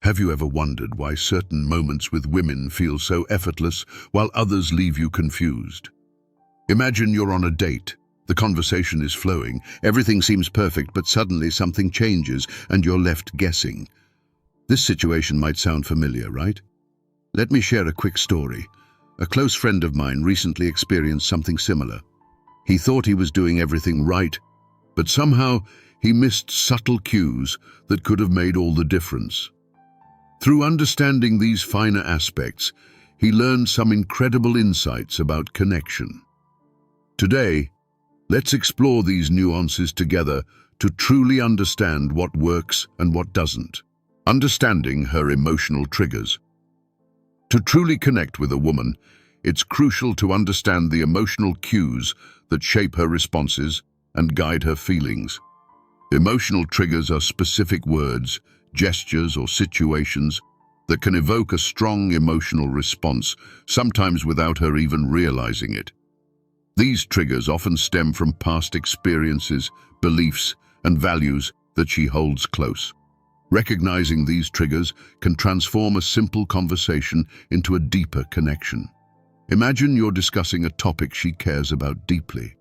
Have you ever wondered why certain moments with women feel so effortless while others leave you confused? Imagine you're on a date. The conversation is flowing, everything seems perfect, but suddenly something changes and you're left guessing. This situation might sound familiar, right? Let me share a quick story. A close friend of mine recently experienced something similar. He thought he was doing everything right, but somehow he missed subtle cues that could have made all the difference. Through understanding these finer aspects, he learned some incredible insights about connection. Today, let's explore these nuances together to truly understand what works and what doesn't. Understanding her emotional triggers. To truly connect with a woman, it's crucial to understand the emotional cues that shape her responses and guide her feelings. Emotional triggers are specific words, gestures, or situations that can evoke a strong emotional response, sometimes without her even realizing it. These triggers often stem from past experiences, beliefs, and values that she holds close. Recognizing these triggers can transform a simple conversation into a deeper connection. Imagine you're discussing a topic she cares about deeply.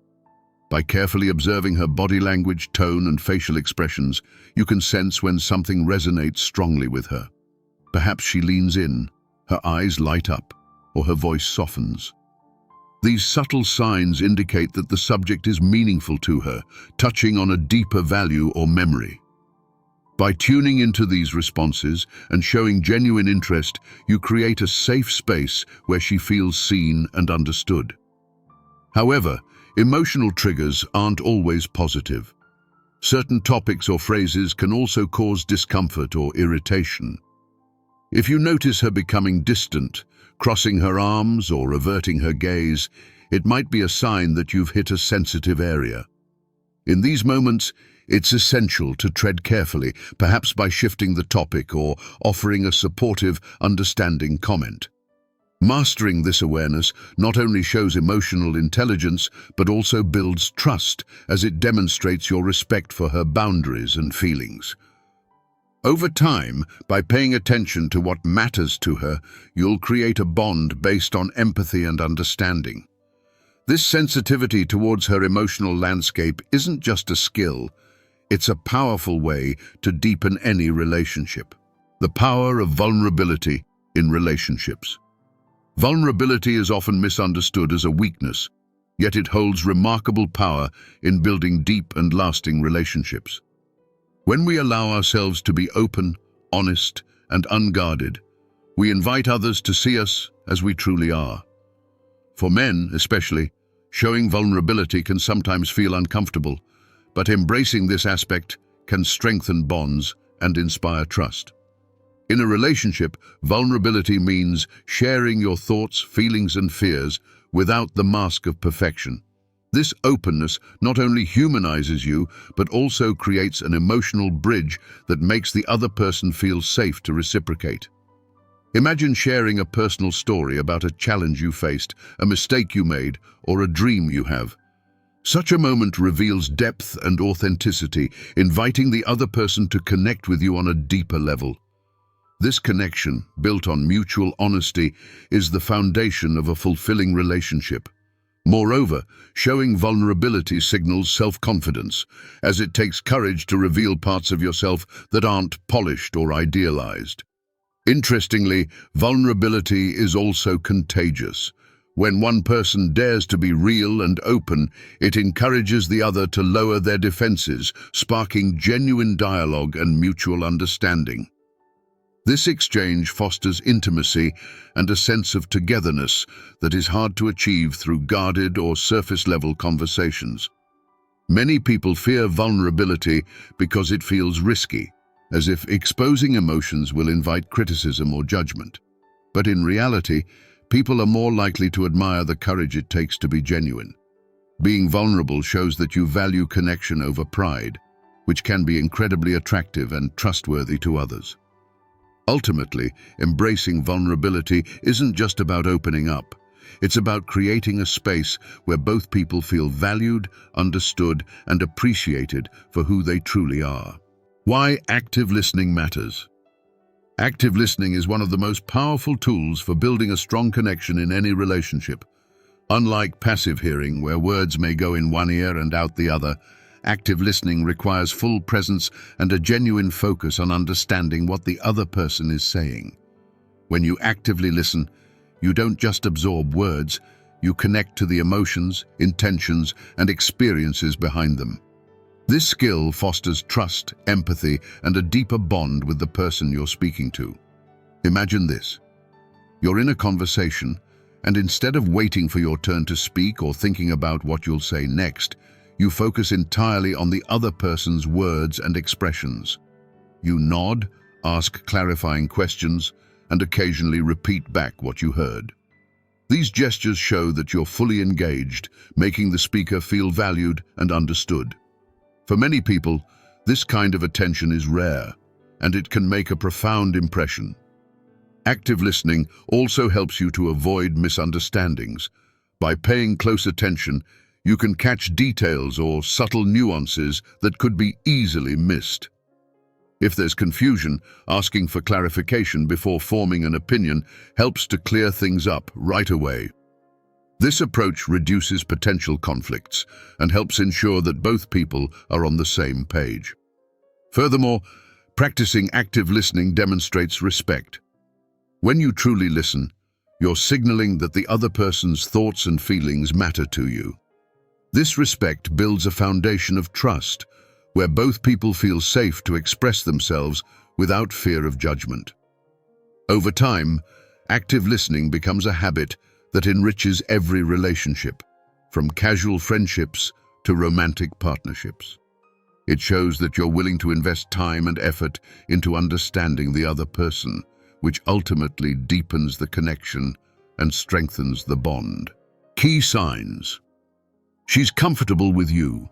By carefully observing her body language, tone, and facial expressions, you can sense when something resonates strongly with her. Perhaps she leans in, her eyes light up, or her voice softens. These subtle signs indicate that the subject is meaningful to her, touching on a deeper value or memory. By tuning into these responses and showing genuine interest, you create a safe space where she feels seen and understood. However, emotional triggers aren't always positive. Certain topics or phrases can also cause discomfort or irritation. If you notice her becoming distant, crossing her arms or averting her gaze, it might be a sign that you've hit a sensitive area. In these moments, it's essential to tread carefully, perhaps by shifting the topic or offering a supportive, understanding comment. Mastering this awareness not only shows emotional intelligence, but also builds trust, as it demonstrates your respect for her boundaries and feelings. Over time, by paying attention to what matters to her, you'll create a bond based on empathy and understanding. This sensitivity towards her emotional landscape isn't just a skill, it's a powerful way to deepen any relationship. The power of vulnerability in relationships. Vulnerability is often misunderstood as a weakness, yet it holds remarkable power in building deep and lasting relationships. When we allow ourselves to be open, honest, and unguarded, we invite others to see us as we truly are. For men, especially, showing vulnerability can sometimes feel uncomfortable, but embracing this aspect can strengthen bonds and inspire trust. In a relationship, vulnerability means sharing your thoughts, feelings, and fears without the mask of perfection. This openness not only humanizes you, but also creates an emotional bridge that makes the other person feel safe to reciprocate. Imagine sharing a personal story about a challenge you faced, a mistake you made, or a dream you have. Such a moment reveals depth and authenticity, inviting the other person to connect with you on a deeper level. This connection, built on mutual honesty, is the foundation of a fulfilling relationship. Moreover, showing vulnerability signals self-confidence, as it takes courage to reveal parts of yourself that aren't polished or idealized. Interestingly, vulnerability is also contagious. When one person dares to be real and open, it encourages the other to lower their defenses, sparking genuine dialogue and mutual understanding. This exchange fosters intimacy and a sense of togetherness that is hard to achieve through guarded or surface-level conversations. Many people fear vulnerability because it feels risky, as if exposing emotions will invite criticism or judgment. But in reality, people are more likely to admire the courage it takes to be genuine. Being vulnerable shows that you value connection over pride, which can be incredibly attractive and trustworthy to others. Ultimately, embracing vulnerability isn't just about opening up. It's about creating a space where both people feel valued, understood, and appreciated for who they truly are. Why active listening matters. Active listening is one of the most powerful tools for building a strong connection in any relationship. Unlike passive hearing, where words may go in one ear and out the other, active listening requires full presence and a genuine focus on understanding what the other person is saying. When you actively listen, you don't just absorb words, you connect to the emotions, intentions, and experiences behind them. This skill fosters trust, empathy, and a deeper bond with the person you're speaking to. Imagine this. You're in a conversation, and instead of waiting for your turn to speak or thinking about what you'll say next, you focus entirely on the other person's words and expressions. You nod, ask clarifying questions, and occasionally repeat back what you heard. These gestures show that you're fully engaged, making the speaker feel valued and understood. For many people, this kind of attention is rare, and it can make a profound impression. Active listening also helps you to avoid misunderstandings. By paying close attention, you can catch details or subtle nuances that could be easily missed. If there's confusion, asking for clarification before forming an opinion helps to clear things up right away. This approach reduces potential conflicts and helps ensure that both people are on the same page. Furthermore, practicing active listening demonstrates respect. When you truly listen, you're signaling that the other person's thoughts and feelings matter to you. This respect builds a foundation of trust, where both people feel safe to express themselves without fear of judgment. Over time, active listening becomes a habit that enriches every relationship, from casual friendships to romantic partnerships. It shows that you're willing to invest time and effort into understanding the other person, which ultimately deepens the connection and strengthens the bond. Key signs. She's comfortable with you.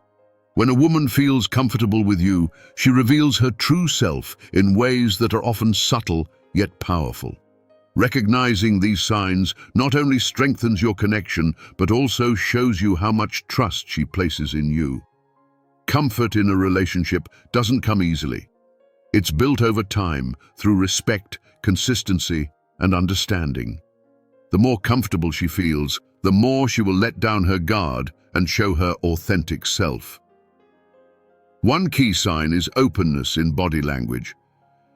When a woman feels comfortable with you, she reveals her true self in ways that are often subtle yet powerful. Recognizing these signs not only strengthens your connection, but also shows you how much trust she places in you. Comfort in a relationship doesn't come easily. It's built over time through respect, consistency, and understanding. The more comfortable she feels, the more she will let down her guard and show her authentic self. One key sign is openness in body language.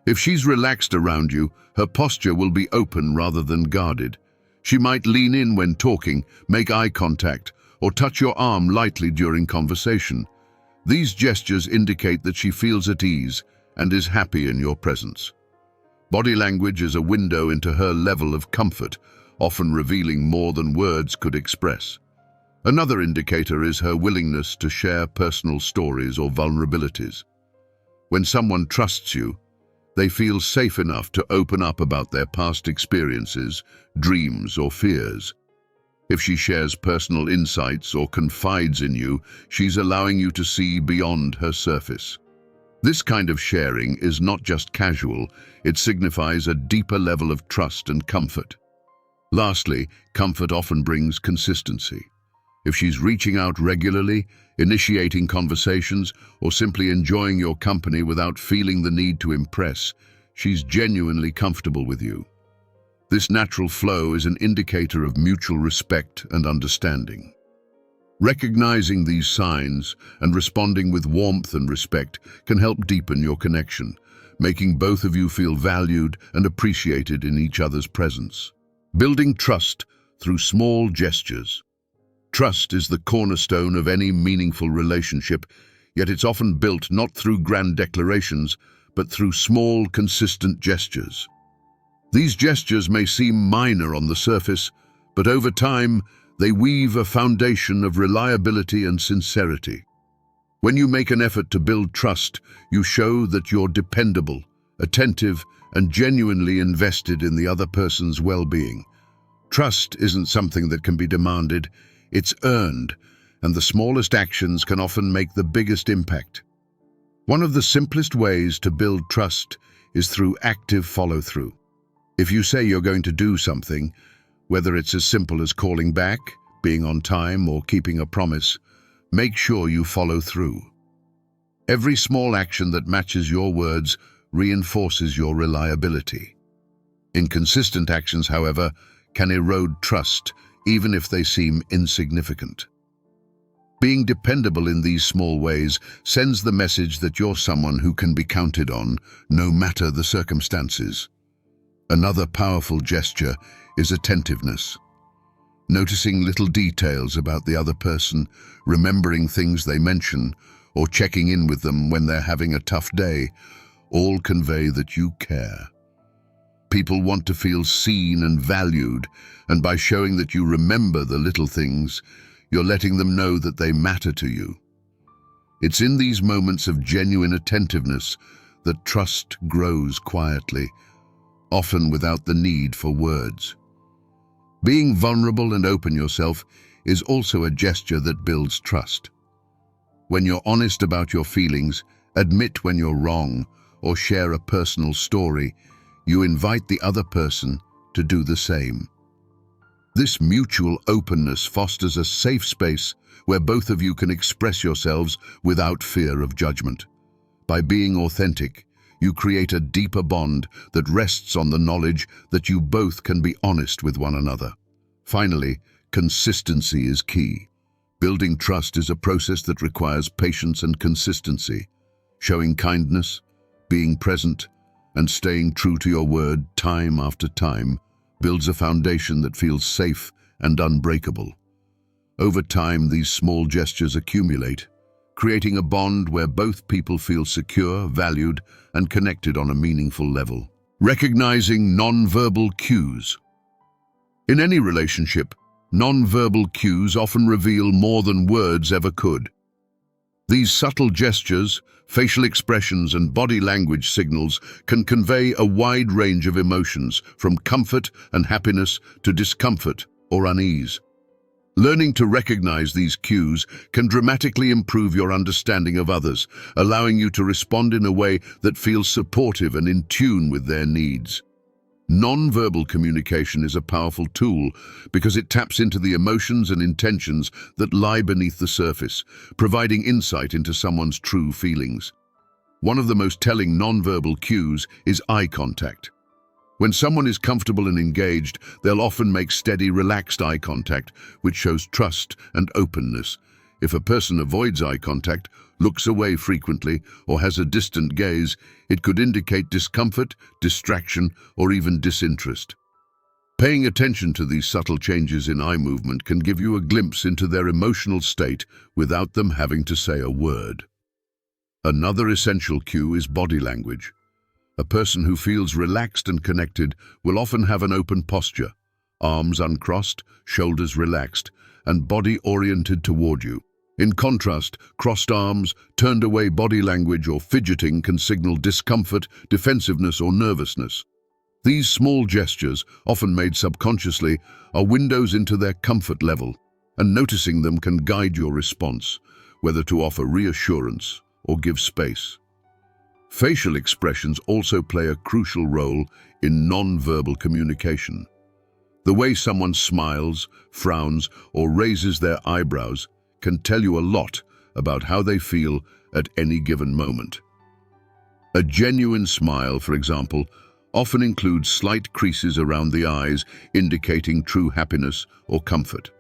If she's relaxed around you, her posture will be open rather than guarded. She might lean in when talking, make eye contact, or touch your arm lightly during conversation. These gestures indicate that she feels at ease and is happy in your presence. Body language is a window into her level of comfort, often revealing more than words could express. Another indicator is her willingness to share personal stories or vulnerabilities. When someone trusts you, they feel safe enough to open up about their past experiences, dreams, or fears. If she shares personal insights or confides in you, she's allowing you to see beyond her surface. This kind of sharing is not just casual, it signifies a deeper level of trust and comfort. Lastly, comfort often brings consistency. If she's reaching out regularly, initiating conversations, or simply enjoying your company without feeling the need to impress, she's genuinely comfortable with you. This natural flow is an indicator of mutual respect and understanding. Recognizing these signs and responding with warmth and respect can help deepen your connection, making both of you feel valued and appreciated in each other's presence. Building trust through small gestures. Trust is the cornerstone of any meaningful relationship, yet it's often built not through grand declarations, but through small, consistent gestures. These gestures may seem minor on the surface, but over time, they weave a foundation of reliability and sincerity. When you make an effort to build trust, you show that you're dependable, attentive, and genuinely invested in the other person's well-being. Trust isn't something that can be demanded, it's earned, and the smallest actions can often make the biggest impact. One of the simplest ways to build trust is through active follow-through. If you say you're going to do something, whether it's as simple as calling back, being on time, or keeping a promise, make sure you follow through. Every small action that matches your words reinforces your reliability. Inconsistent actions, however, can erode trust, even if they seem insignificant. Being dependable in these small ways sends the message that you're someone who can be counted on, no matter the circumstances. Another powerful gesture is attentiveness. Noticing little details about the other person, remembering things they mention, or checking in with them when they're having a tough day, all convey that you care. People want to feel seen and valued, and by showing that you remember the little things, you're letting them know that they matter to you. It's in these moments of genuine attentiveness that trust grows quietly, often without the need for words. Being vulnerable and open yourself is also a gesture that builds trust. When you're honest about your feelings, admit when you're wrong, or share a personal story, you invite the other person to do the same. This mutual openness fosters a safe space where both of you can express yourselves without fear of judgment. By being authentic, you create a deeper bond that rests on the knowledge that you both can be honest with one another. Finally, consistency is key. Building trust is a process that requires patience and consistency. Showing kindness, being present, and staying true to your word time after time builds a foundation that feels safe and unbreakable. Over time, these small gestures accumulate, creating a bond where both people feel secure, valued, and connected on a meaningful level. Recognizing non-verbal cues. In any relationship, non-verbal cues often reveal more than words ever could. These subtle gestures, facial expressions, and body language signals can convey a wide range of emotions, from comfort and happiness to discomfort or unease. Learning to recognize these cues can dramatically improve your understanding of others, allowing you to respond in a way that feels supportive and in tune with their needs. Non-verbal communication is a powerful tool because it taps into the emotions and intentions that lie beneath the surface, providing insight into someone's true feelings. One of the most telling non-verbal cues is eye contact. When someone is comfortable and engaged, they'll often make steady, relaxed eye contact, which shows trust and openness. If a person avoids eye contact, looks away frequently, or has a distant gaze, it could indicate discomfort, distraction, or even disinterest. Paying attention to these subtle changes in eye movement can give you a glimpse into their emotional state without them having to say a word. Another essential cue is body language. A person who feels relaxed and connected will often have an open posture, arms uncrossed, shoulders relaxed, and body oriented toward you. In contrast, crossed arms, turned away body language, or fidgeting can signal discomfort, defensiveness, or nervousness. These small gestures, often made subconsciously, are windows into their comfort level, and noticing them can guide your response, whether to offer reassurance or give space. Facial expressions also play a crucial role in non-verbal communication. The way someone smiles, frowns, or raises their eyebrows can tell you a lot about how they feel at any given moment. A genuine smile, for example, often includes slight creases around the eyes, indicating true happiness or comfort.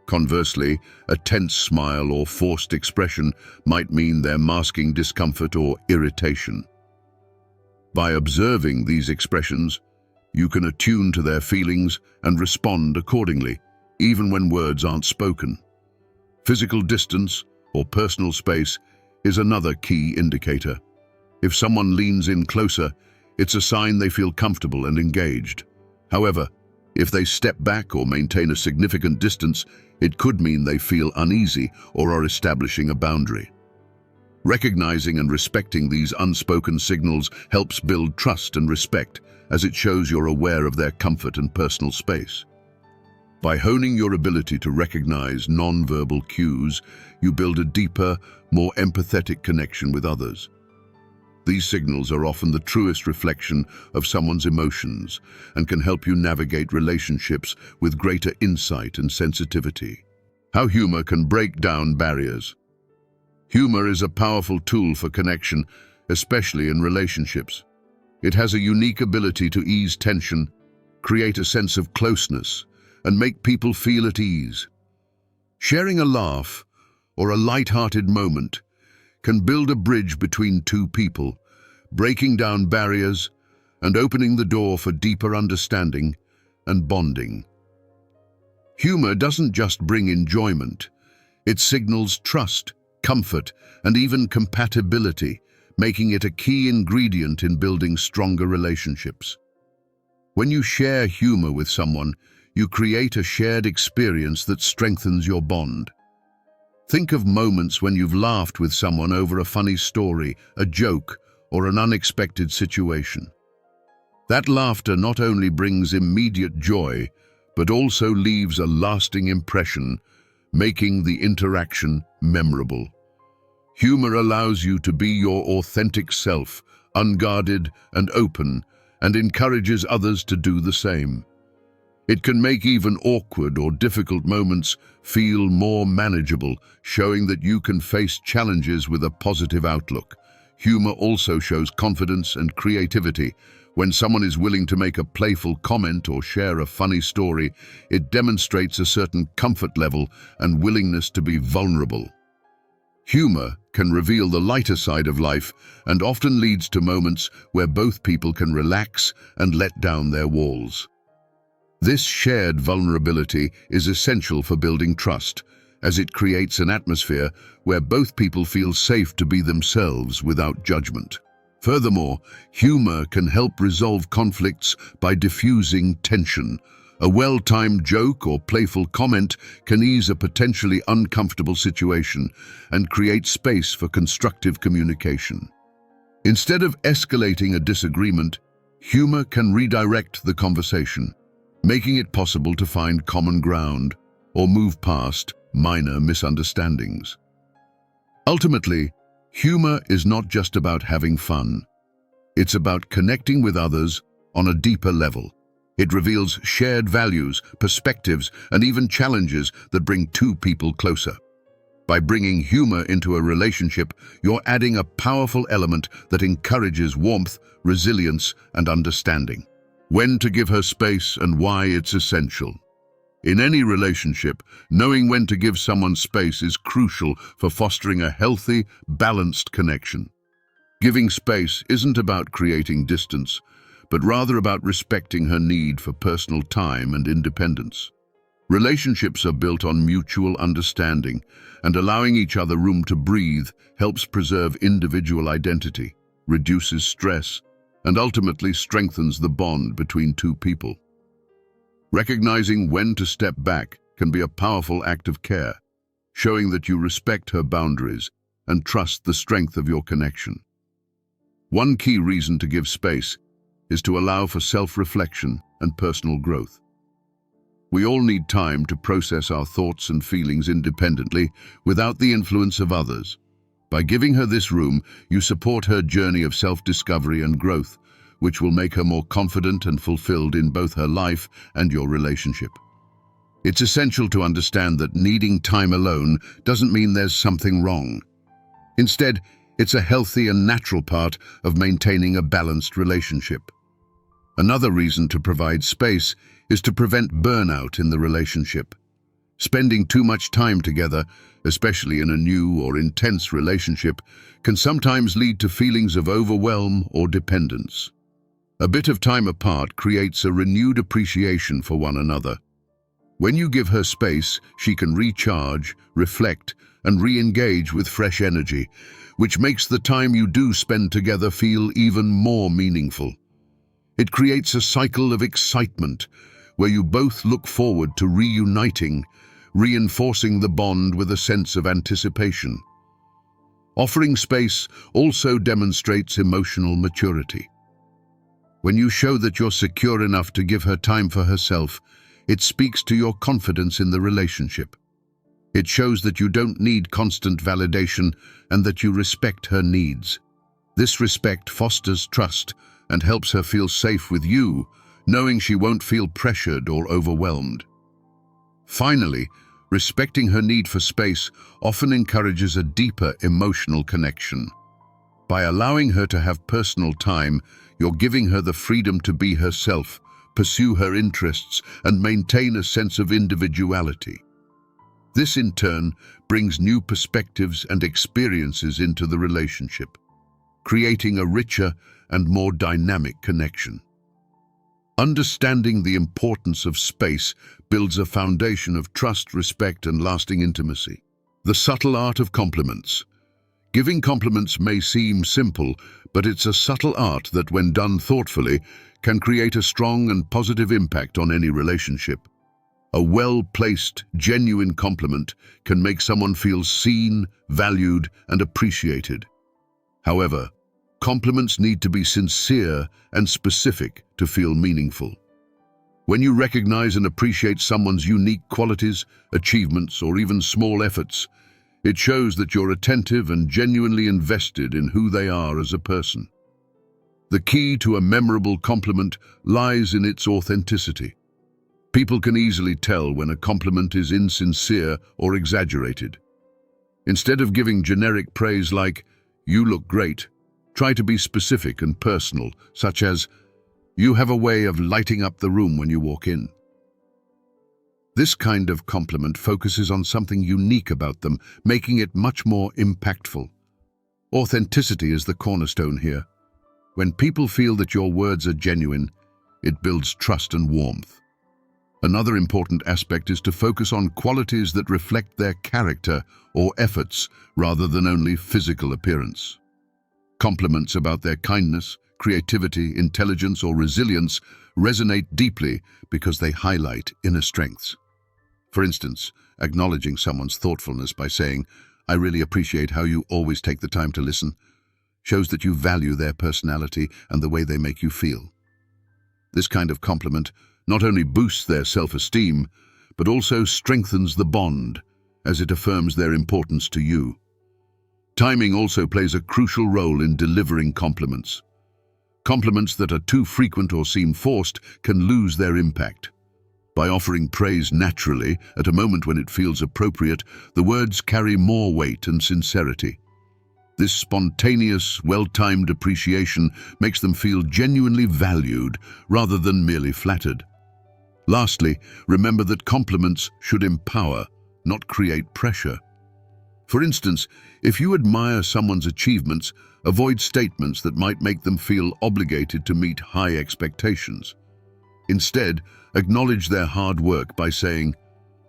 Conversely, a tense smile or forced expression might mean they're masking discomfort or irritation. By observing these expressions, you can attune to their feelings and respond accordingly, even when words aren't spoken. Physical distance or personal space is another key indicator. If someone leans in closer, it's a sign they feel comfortable and engaged. However, if they step back or maintain a significant distance, it could mean they feel uneasy or are establishing a boundary. Recognizing and respecting these unspoken signals helps build trust and respect, as it shows you're aware of their comfort and personal space. By honing your ability to recognize non-verbal cues, you build a deeper, more empathetic connection with others. These signals are often the truest reflection of someone's emotions and can help you navigate relationships with greater insight and sensitivity. How humor can break down barriers. Humor is a powerful tool for connection especially in relationships. It has a unique ability to ease tension, create a sense of closeness, and make people feel at ease. Sharing a laugh or a light-hearted moment can build a bridge between two people, breaking down barriers and opening the door for deeper understanding and bonding. Humor doesn't just bring enjoyment, it signals trust, comfort, and even compatibility, making it a key ingredient in building stronger relationships. When you share humor with someone, you create a shared experience that strengthens your bond. Think of moments when you've laughed with someone over a funny story, a joke, or an unexpected situation. That laughter not only brings immediate joy, but also leaves a lasting impression, making the interaction memorable. Humor allows you to be your authentic self, unguarded and open, and encourages others to do the same. It can make even awkward or difficult moments feel more manageable, showing that you can face challenges with a positive outlook. Humor also shows confidence and creativity. When someone is willing to make a playful comment or share a funny story, it demonstrates a certain comfort level and willingness to be vulnerable. Humor can reveal the lighter side of life and often leads to moments where both people can relax and let down their walls. This shared vulnerability is essential for building trust, as it creates an atmosphere where both people feel safe to be themselves without judgment. Furthermore, humor can help resolve conflicts by diffusing tension. A well-timed joke or playful comment can ease a potentially uncomfortable situation and create space for constructive communication. Instead of escalating a disagreement, humor can redirect the conversation, making it possible to find common ground or move past minor misunderstandings. Ultimately, humor is not just about having fun. It's about connecting with others on a deeper level. It reveals shared values, perspectives, and even challenges that bring two people closer. By bringing humor into a relationship, you're adding a powerful element that encourages warmth, resilience, and understanding. When to give her space and why it's essential. In any relationship, knowing when to give someone space is crucial for fostering a healthy, balanced connection. Giving space isn't about creating distance, but rather about respecting her need for personal time and independence. Relationships are built on mutual understanding, and allowing each other room to breathe helps preserve individual identity, reduces stress, and ultimately strengthens the bond between two people. Recognizing when to step back can be a powerful act of care, showing that you respect her boundaries and trust the strength of your connection. One key reason to give space is to allow for self-reflection and personal growth. We all need time to process our thoughts and feelings independently without the influence of others. By giving her this room, you support her journey of self-discovery and growth, which will make her more confident and fulfilled in both her life and your relationship. It's essential to understand that needing time alone doesn't mean there's something wrong. Instead, it's a healthy and natural part of maintaining a balanced relationship. Another reason to provide space is to prevent burnout in the relationship. Spending too much time together, especially in a new or intense relationship, can sometimes lead to feelings of overwhelm or dependence. A bit of time apart creates a renewed appreciation for one another. When you give her space, she can recharge, reflect, and re-engage with fresh energy, which makes the time you do spend together feel even more meaningful. It creates a cycle of excitement, where you both look forward to reuniting, reinforcing the bond with a sense of anticipation. Offering space also demonstrates emotional maturity. When you show that you're secure enough to give her time for herself, it speaks to your confidence in the relationship. It shows that you don't need constant validation and that you respect her needs. This respect fosters trust and helps her feel safe with you, knowing she won't feel pressured or overwhelmed. Finally, respecting her need for space often encourages a deeper emotional connection. By allowing her to have personal time, you're giving her the freedom to be herself, pursue her interests, and maintain a sense of individuality. This, in turn, brings new perspectives and experiences into the relationship, creating a richer and more dynamic connection. Understanding the importance of space builds a foundation of trust, respect, and lasting intimacy. The subtle art of compliments. Giving compliments may seem simple, but it's a subtle art that, when done thoughtfully, can create a strong and positive impact on any relationship. A well-placed, genuine compliment can make someone feel seen, valued, and appreciated. However, compliments need to be sincere and specific to feel meaningful. When you recognize and appreciate someone's unique qualities, achievements, or even small efforts, it shows that you're attentive and genuinely invested in who they are as a person. The key to a memorable compliment lies in its authenticity. People can easily tell when a compliment is insincere or exaggerated. Instead of giving generic praise like, "You look great," try to be specific and personal, such as, "You have a way of lighting up the room when you walk in." This kind of compliment focuses on something unique about them, making it much more impactful. Authenticity is the cornerstone here. When people feel that your words are genuine, it builds trust and warmth. Another important aspect is to focus on qualities that reflect their character or efforts rather than only physical appearance. Compliments about their kindness, creativity, intelligence, or resilience resonate deeply because they highlight inner strengths. For instance, acknowledging someone's thoughtfulness by saying, "I really appreciate how you always take the time to listen," shows that you value their personality and the way they make you feel. This kind of compliment not only boosts their self-esteem, but also strengthens the bond, as it affirms their importance to you. Timing also plays a crucial role in delivering compliments. Compliments that are too frequent or seem forced can lose their impact. By offering praise naturally, at a moment when it feels appropriate, the words carry more weight and sincerity. This spontaneous, well-timed appreciation makes them feel genuinely valued rather than merely flattered. Lastly, remember that compliments should empower, not create pressure. For instance, if you admire someone's achievements, avoid statements that might make them feel obligated to meet high expectations. Instead, acknowledge their hard work by saying,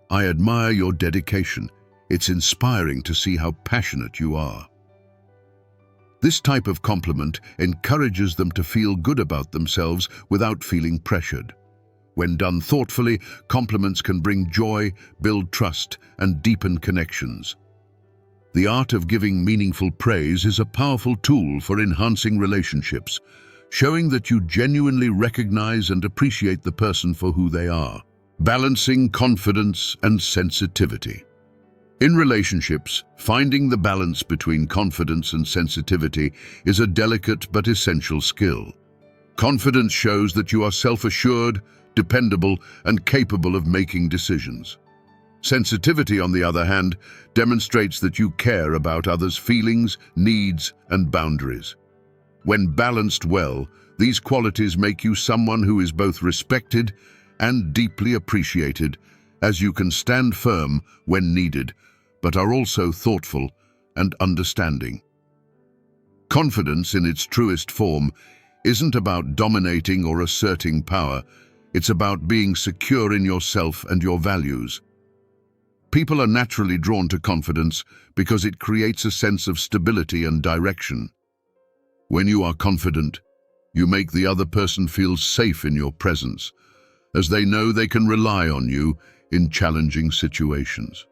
"I admire your dedication. It's inspiring to see how passionate you are." This type of compliment encourages them to feel good about themselves without feeling pressured. When done thoughtfully, compliments can bring joy, build trust, and deepen connections. The art of giving meaningful praise is a powerful tool for enhancing relationships, showing that you genuinely recognize and appreciate the person for who they are. Balancing confidence and sensitivity. In relationships, finding the balance between confidence and sensitivity is a delicate but essential skill. Confidence shows that you are self-assured, dependable, and capable of making decisions. Sensitivity, on the other hand, demonstrates that you care about others' feelings, needs, and boundaries. When balanced well, these qualities make you someone who is both respected and deeply appreciated, as you can stand firm when needed, but are also thoughtful and understanding. Confidence, in its truest form, isn't about dominating or asserting power. It's about being secure in yourself and your values. People are naturally drawn to confidence because it creates a sense of stability and direction. When you are confident, you make the other person feel safe in your presence, as they know they can rely on you in challenging situations.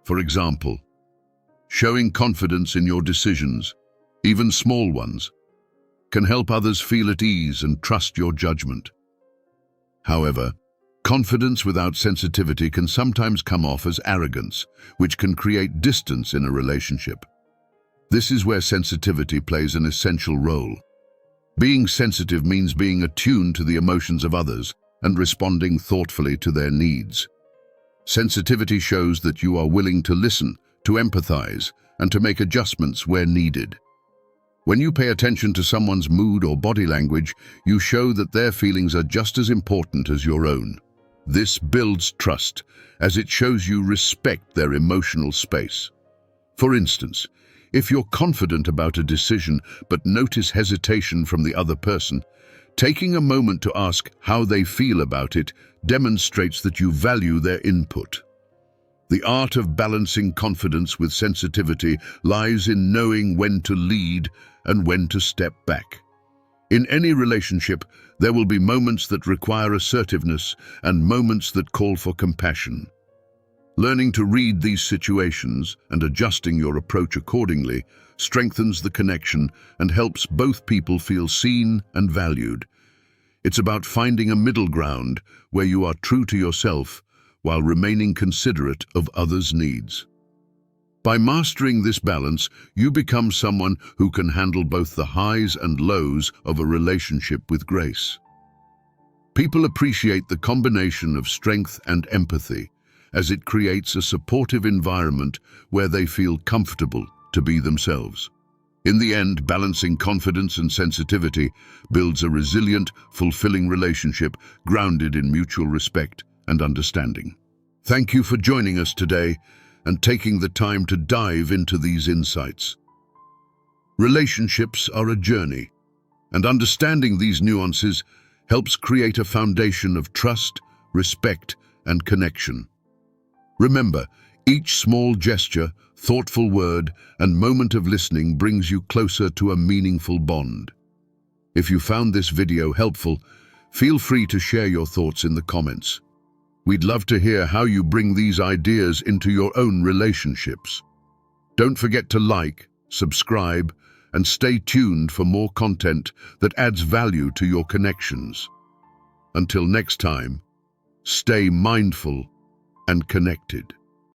For example, showing confidence in your decisions, even small ones, can help others feel at ease and trust your judgment. However, confidence without sensitivity can sometimes come off as arrogance, which can create distance in a relationship. This is where sensitivity plays an essential role. Being sensitive means being attuned to the emotions of others and responding thoughtfully to their needs. Sensitivity shows that you are willing to listen, to empathize, and to make adjustments where needed. When you pay attention to someone's mood or body language, you show that their feelings are just as important as your own. This builds trust, as it shows you respect their emotional space. For instance, if you're confident about a decision but notice hesitation from the other person, taking a moment to ask how they feel about it demonstrates that you value their input. The art of balancing confidence with sensitivity lies in knowing when to lead and when to step back. In any relationship, there will be moments that require assertiveness and moments that call for compassion. Learning to read these situations and adjusting your approach accordingly strengthens the connection and helps both people feel seen and valued. It's about finding a middle ground where you are true to yourself while remaining considerate of others' needs. By mastering this balance, you become someone who can handle both the highs and lows of a relationship with grace. People appreciate the combination of strength and empathy, as it creates a supportive environment where they feel comfortable to be themselves. In the end, balancing confidence and sensitivity builds a resilient, fulfilling relationship grounded in mutual respect and understanding. Thank you for joining us today and taking the time to dive into these insights. Relationships are a journey, and understanding these nuances helps create a foundation of trust, respect, and connection. Remember, each small gesture, thoughtful word, and moment of listening brings you closer to a meaningful bond. If you found this video helpful, feel free to share your thoughts in the comments. We'd love to hear how you bring these ideas into your own relationships. Don't forget to like, subscribe, and stay tuned for more content that adds value to your connections. Until next time, stay mindful and connected.